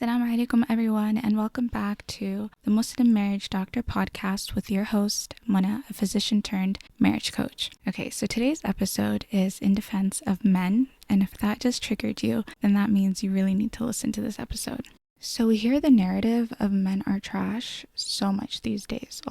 Assalamu alaikum everyone, and welcome back to the Muslim Marriage Doctor podcast with your host, Mona, a physician turned marriage coach. Okay, so today's episode is in defense of men, and if that just triggered you, then that means you really need to listen to this episode. So we hear the narrative of men are trash so much these days,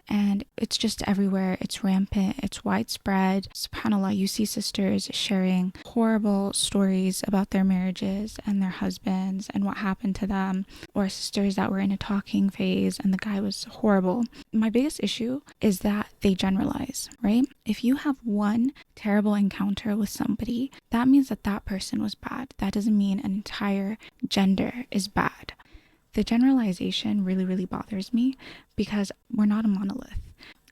and it's just everywhere. It's rampant, it's widespread. SubhanAllah, you see sisters sharing horrible stories about their marriages and their husbands and what happened to them, or sisters that were in a talking phase and the guy was horrible. My biggest issue is that they generalize, right? If you have one terrible encounter with somebody, that means that that person was bad. That doesn't mean an entire gender is bad. The generalization really bothers me because we're not a monolith.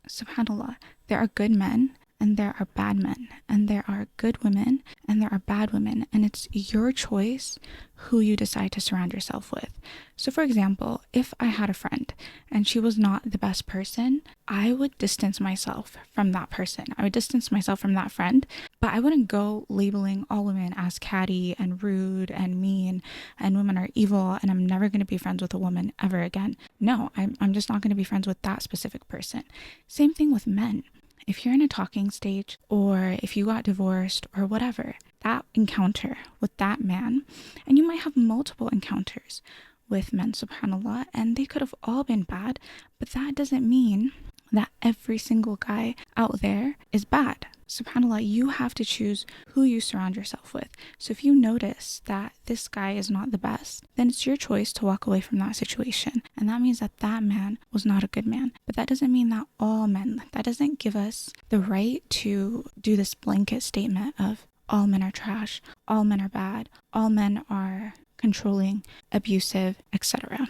SubhanAllah, there are good men and there are bad men, and there are good women and there are bad women, and it's your choice who you decide to surround yourself with. So for example, if I had a friend and she was not the best person, I would distance myself from that person. I would distance myself from that friend, but I wouldn't go labeling all women as catty and rude and mean and women are evil and I'm never going to be friends with a woman ever again. No, I'm just not going to be friends with that specific person. Same thing with men. If you're in a talking stage, or if you got divorced or whatever, that encounter with that man, and you might have multiple encounters with men, subhanAllah, and they could have all been bad, but that doesn't mean that every single guy out there is bad. SubhanAllah, you have to choose who you surround yourself with. So if you notice that this guy is not the best, then it's your choice to walk away from that situation. And that means that that man was not a good man. But that doesn't mean that all men, that doesn't give us the right to do this blanket statement of all men are trash, all men are bad, all men are controlling, abusive, etc.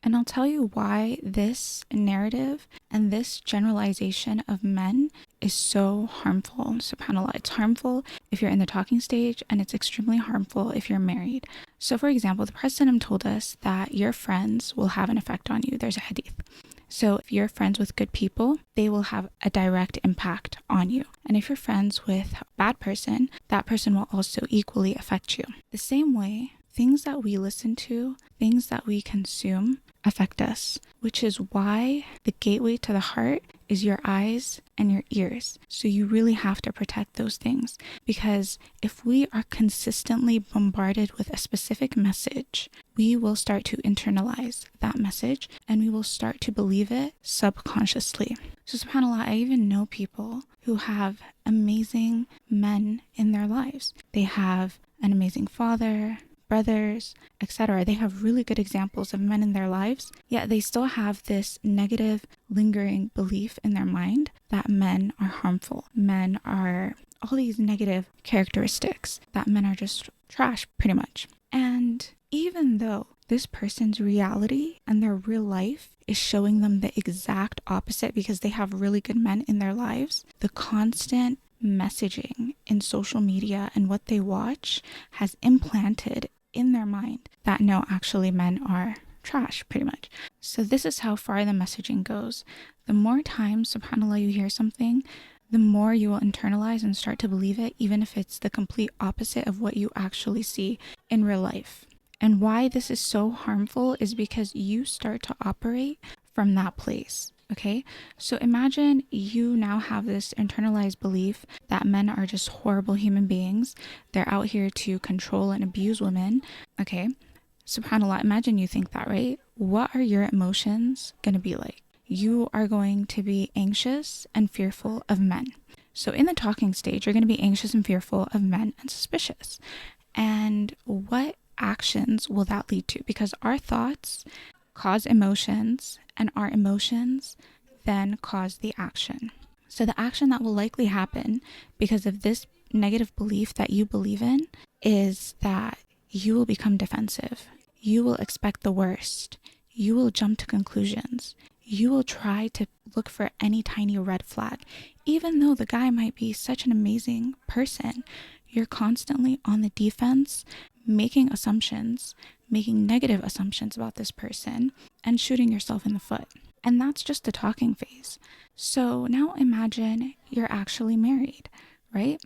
And I'll tell you why this narrative and this generalization of men is so harmful. SubhanAllah, it's harmful if you're in the talking stage, and it's extremely harmful if you're married. So for example, the Prophet told us that your friends will have an effect on you. There's a hadith. So if you're friends with good people, they will have a direct impact on you. And if you're friends with a bad person, that person will also equally affect you. The same way, things that we listen to, things that we consume affect us, which is why the gateway to the heart is your eyes and your ears. So you really have to protect those things, because if we are consistently bombarded with a specific message, we will start to internalize that message and we will start to believe it subconsciously. So subhanAllah, I even know people who have amazing men in their lives. They have an amazing father, brothers, etc. They have really good examples of men in their lives, yet they still have this negative, lingering belief in their mind that men are harmful. Men are all these negative characteristics, that men are just trash, pretty much. And even though this person's reality and their real life is showing them the exact opposite because they have really good men in their lives, the constant messaging in social media and what they watch has implanted in their mind that no, actually men are trash, pretty much. So this is how far the messaging goes. The more times, subhanAllah, you hear something, the more you will internalize and start to believe it, even if it's the complete opposite of what you actually see in real life. And why this is so harmful is because you start to operate from that place. Okay, so imagine you now have this internalized belief that men are just horrible human beings. They're out here to control and abuse women. Okay, subhanAllah, imagine you think that, right? What are your emotions going to be like? You are going to be anxious and fearful of men. So in the talking stage, you're going to be anxious and fearful of men and suspicious. And what actions will that lead to? Because our thoughts cause emotions, and our emotions then cause the action. So the action that will likely happen because of this negative belief that you believe in is that you will become defensive. You will expect the worst. You will jump to conclusions. You will try to look for any tiny red flag. Even though the guy might be such an amazing person, you're constantly on the defense, making assumptions, making negative assumptions about this person, and shooting yourself in the foot. And that's just the talking phase. So now imagine you're actually married, right?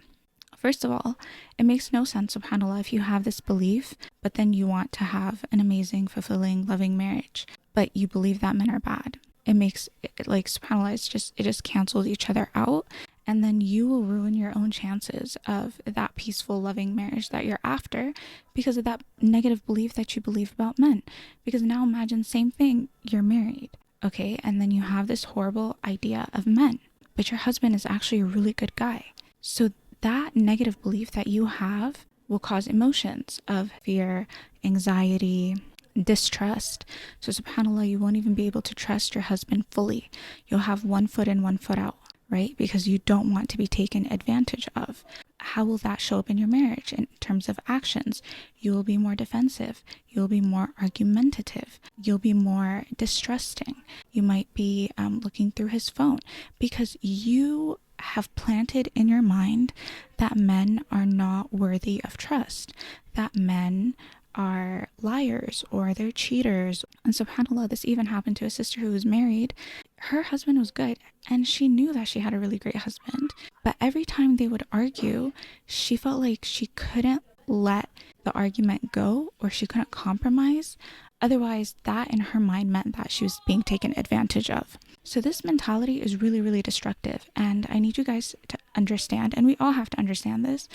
First of all, it makes no sense, subhanAllah, if you have this belief, but then you want to have an amazing, fulfilling, loving marriage, but you believe that men are bad. It makes it like, subhanAllah, it just cancels each other out. And then you will ruin your own chances of that peaceful, loving marriage that you're after because of that negative belief that you believe about men. Because now imagine, same thing, you're married, okay? And then you have this horrible idea of men, but your husband is actually a really good guy. So that negative belief that you have will cause emotions of fear, anxiety, distrust. So subhanAllah, you won't even be able to trust your husband fully. You'll have one foot in, one foot out, right? Because you don't want to be taken advantage of. How will that show up in your marriage in terms of actions? You will be more defensive. You'll be more argumentative. You'll be more distrusting. You might be looking through his phone because you have planted in your mind that men are not worthy of trust, that men are liars or they're cheaters. And subhanAllah, this even happened to a sister who was married. Her husband was good and she knew that she had a really great husband, but every time they would argue, she felt like she couldn't let the argument go or she couldn't compromise. Otherwise, that in her mind meant that she was being taken advantage of. So this mentality is really, really destructive. And I need you guys to understand, and we all have to understand this,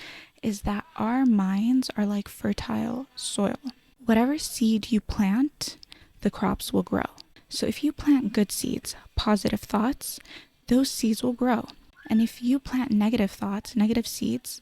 is that our minds are like fertile soil. Whatever seed you plant, the crops will grow. So if you plant good seeds, positive thoughts, those seeds will grow. And if you plant negative thoughts, negative seeds,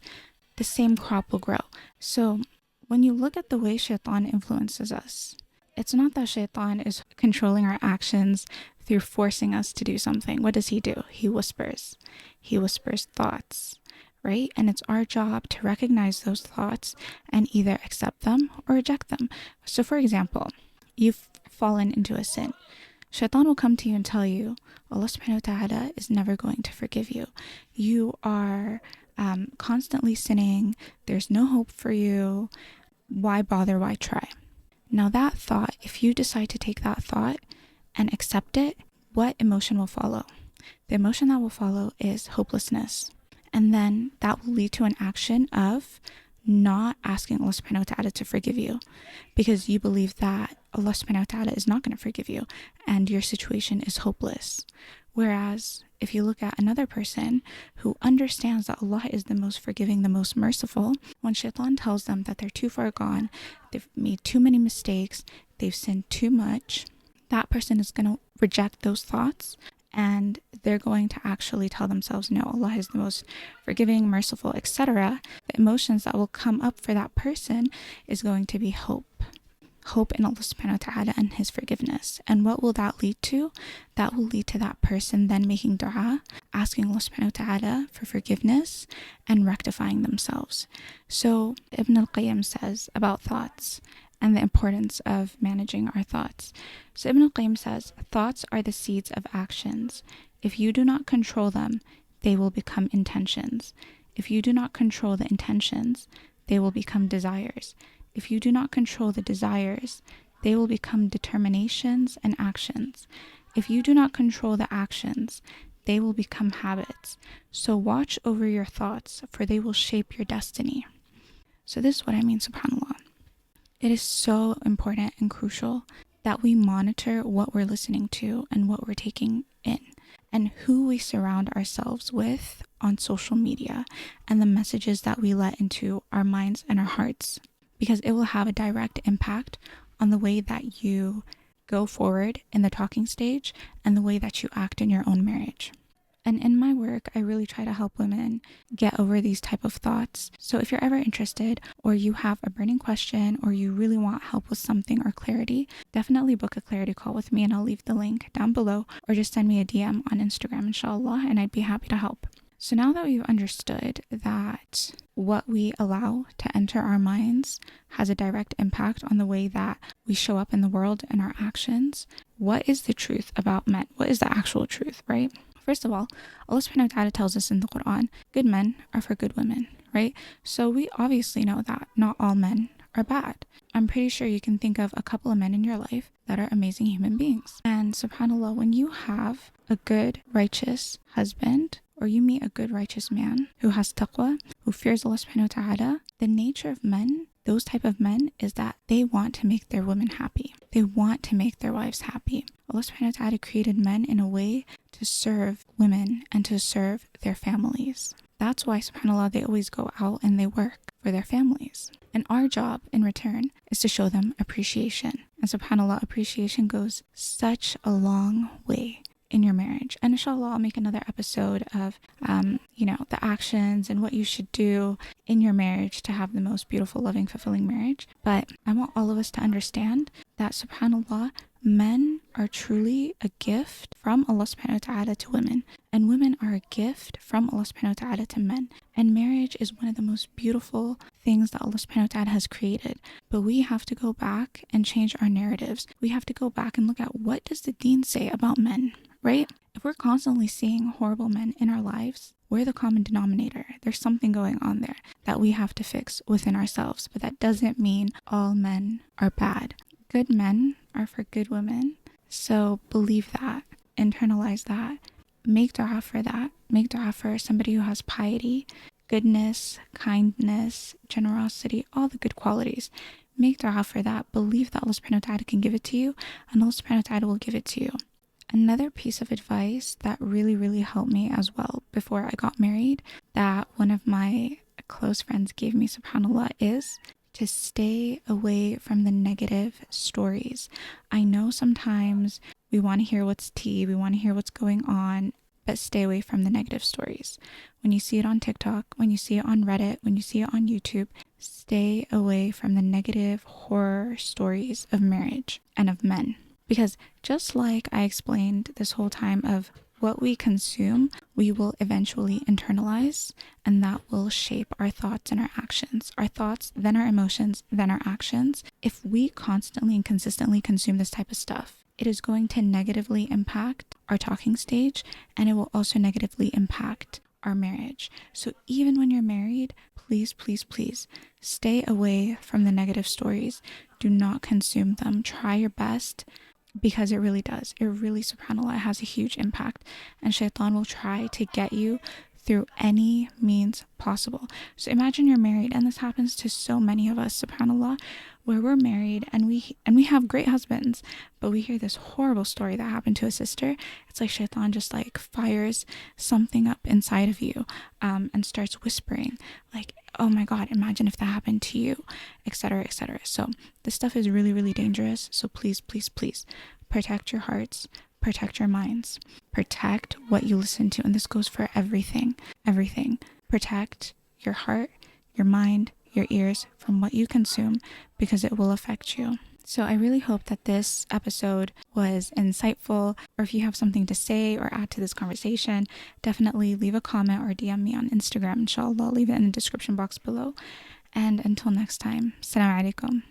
the same crop will grow. So when you look at the way shaitan influences us, it's not that shaitan is controlling our actions through forcing us to do something. What does he do? He whispers. He whispers thoughts, right? And it's our job to recognize those thoughts and either accept them or reject them. So for example, you've fallen into a sin. Shaitan will come to you and tell you, Allah subhanahu wa ta'ala is never going to forgive you. You are constantly sinning. There's no hope for you. Why bother? Why try? Now that thought, if you decide to take that thought and accept it, what emotion will follow? The emotion that will follow is hopelessness. And then that will lead to an action of not asking Allah subhanahu wa ta'ala to forgive you because you believe that Allah subhanahu wa ta'ala is not going to forgive you and your situation is hopeless. Whereas if you look at another person who understands that Allah is the most forgiving, the most merciful, when shaitan tells them that they're too far gone, they've made too many mistakes, they've sinned too much, that person is going to reject those thoughts and they're going to actually tell themselves, no, Allah is the most forgiving, merciful, etc. The emotions that will come up for that person is going to be hope. Hope in Allah subhanahu wa ta'ala and his forgiveness. And what will that lead to? That will lead to that person then making dua, asking Allah subhanahu wa ta'ala for forgiveness and rectifying themselves. So Ibn al-Qayyim says about thoughts and the importance of managing our thoughts. So Ibn al-Qayyim says, thoughts are the seeds of actions. If you do not control them, they will become intentions. If you do not control the intentions, they will become desires. If you do not control the desires, they will become determinations and actions. If you do not control the actions, they will become habits. So watch over your thoughts, for they will shape your destiny. So this is what I mean, subhanAllah. It is so important and crucial that we monitor what we're listening to and what we're taking in and who we surround ourselves with on social media and the messages that we let into our minds and our hearts. Because it will have a direct impact on the way that you go forward in the talking stage and the way that you act in your own marriage. And in my work, I really try to help women get over these type of thoughts. So if you're ever interested or you have a burning question or you really want help with something or clarity, definitely book a clarity call with me and I'll leave the link down below or just send me a DM on Instagram, inshallah, and I'd be happy to help. So now that we've understood that what we allow to enter our minds has a direct impact on the way that we show up in the world and our actions, what is the truth about men? What is the actual truth, right? First of all, Allah subhanahu wa ta'ala tells us in the Quran, good men are for good women, right? So we obviously know that not all men are bad. I'm pretty sure you can think of a couple of men in your life that are amazing human beings. And subhanAllah, when you have a good, righteous husband or you meet a good righteous man who has taqwa, who fears Allah subhanahu wa ta'ala, the nature of men, those type of men, is that they want to make their women happy. They want to make their wives happy. Allah subhanahu wa ta'ala created men in a way to serve women and to serve their families. That's why, subhanAllah, they always go out and they work for their families. And our job in return is to show them appreciation. And subhanAllah, appreciation goes such a long way in your marriage. And inshallah, I'll make another episode of, the actions and what you should do in your marriage to have the most beautiful, loving, fulfilling marriage. But I want all of us to understand that, subhanAllah, men are truly a gift from Allah subhanahu wa ta'ala to women, and women are a gift from Allah subhanahu wa ta'ala to men. And marriage is one of the most beautiful things that Allah subhanahu wa ta'ala has created. But we have to go back and change our narratives. We have to go back and look at, what does the deen say about men, right? If we're constantly seeing horrible men in our lives, we're the common denominator. There's something going on there that we have to fix within ourselves. But that doesn't mean all men are bad. Good men are for good women. So believe that, internalize that, make dua for that, make dua for somebody who has piety, goodness, kindness, generosity, all the good qualities. Make dua for that. Believe that Allah subhanahu wa ta'ala can give it to you, and Allah subhanahu wa ta'ala will give it to you. Another piece of advice that really, really helped me as well before I got married, that one of my close friends gave me, subhanAllah, is to stay away from the negative stories. I know sometimes we want to hear what's tea, we want to hear what's going on, but stay away from the negative stories. When you see it on TikTok, when you see it on Reddit, when you see it on YouTube, stay away from the negative horror stories of marriage and of men. Because just like I explained this whole time of what we consume, we will eventually internalize, and that will shape our thoughts and our actions. Our thoughts, then our emotions, then our actions. If we constantly and consistently consume this type of stuff, it is going to negatively impact our talking stage, and it will also negatively impact our marriage. So even when you're married, please, please, please stay away from the negative stories. Do not consume them. Try your best, because it really does. It really, subhanAllah, has a huge impact. And shaitan will try to get you through any means possible. So imagine you're married, and this happens to so many of us, subhanAllah, where we're married and we have great husbands, but we hear this horrible story that happened to a sister. It's like shaitan just like fires something up inside of you, and starts whispering like, oh my God, imagine if that happened to you, etc., etc. So this stuff is really, really dangerous. So please, please, please protect your hearts, protect your minds, protect what you listen to. And this goes for everything. Protect your heart, your mind, your ears from what you consume, because it will affect you. So I really hope that this episode was insightful, or if you have something to say or add to this conversation, definitely leave a comment or DM me on Instagram, inshallah. I'll leave it in the description box below. And until next time, Assalamu alaikum.